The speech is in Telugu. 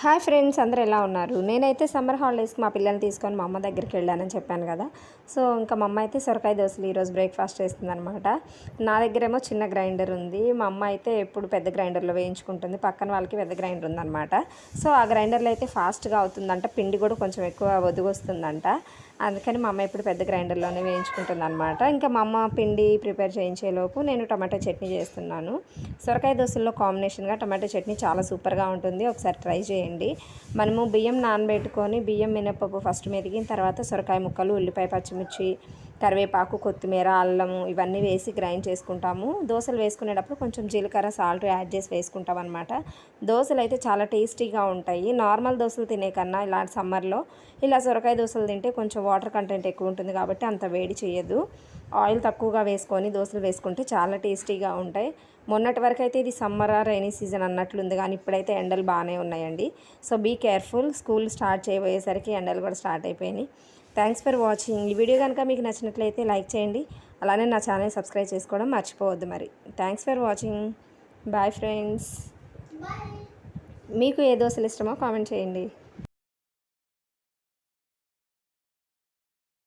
హాయ్ ఫ్రెండ్స్, అందరూ ఎలా ఉన్నారు? నేనైతే సమ్మర్ హాలిడేస్కి మా పిల్లల్ని తీసుకొని మా అమ్మ దగ్గరికి వెళ్ళానని చెప్పాను కదా. సో ఇంకా మా అమ్మ అయితే సొరకాయ దోశలు ఈరోజు బ్రేక్ఫాస్ట్ చేస్తుందనమాట. నా దగ్గరేమో చిన్న గ్రైండర్ ఉంది. మా అమ్మ అయితే ఎప్పుడు పెద్ద గ్రైండర్లో వేయించుకుంటుంది. పక్కన వాళ్ళకి పెద్ద గ్రైండర్ ఉందన్నమాట. సో ఆ గ్రైండర్లో అయితే ఫాస్ట్గా అవుతుందంట, పిండి కూడా కొంచెం ఎక్కువ ఒదుగొస్తుందంట. అందుకని మా అమ్మ ఇప్పుడు పెద్ద గ్రైండర్లోనే వేయించుకుంటుంది అనమాట. ఇంకా మా అమ్మ పిండి ప్రిపేర్ చేయించేలోపు నేను టమాటో చట్నీ చేస్తున్నాను. సొరకాయ దోశల్లో కాంబినేషన్గా టమాటో చట్నీ చాలా సూపర్గా ఉంటుంది. ఒకసారి ట్రై చేయండి. మనము బియ్యం నానబెట్టుకొని బియ్యం మినపప్పు ఫస్ట్ మెదిగిన తర్వాత సొరకాయ ముక్కలు, ఉల్లిపాయ, పచ్చిమిర్చి, కరివేపాకు, కొత్తిమీర, అల్లము ఇవన్నీ వేసి గ్రైండ్ చేసుకుంటాము. దోశలు వేసుకునేటప్పుడు కొంచెం జీలకర్ర, సాల్ట్ యాడ్ చేసి వేసుకుంటాం అనమాట. దోశలు అయితే చాలా టేస్టీగా ఉంటాయి. నార్మల్ దోశలు తినే కన్నా ఇలాంటి సమ్మర్లో ఇలా సొరకాయ దోశలు తింటే కొంచెం వాటర్ కంటెంట్ ఎక్కువ ఉంటుంది కాబట్టి అంత వేడి చేయదు. ఆయిల్ తక్కువగా వేసుకొని దోశలు వేసుకుంటే చాలా టేస్టీగా ఉంటాయి. మొన్నటి వరకు అయితే ఇది సమ్మర్ రైనీ సీజన్ అన్నట్లుంది, కానీ ఇప్పుడైతే ఎండలు బాగానే ఉన్నాయండి. So be careful. School start చేయబోయేసరికి ఎండలు కూడా స్టార్ట్ అయిపోయినాయి. Thanks for watching. ఈ వీడియో కనుక మీకు నచ్చినట్లయితే లైక్ చేయండి. అలానే నా ఛానల్ సబ్స్క్రైబ్ చేసుకోవడం మర్చిపోవద్దు. మరి thanks for watching. Bye friends. మీకు ఏ దోశలు ఇష్టమో కామెంట్ చేయండి.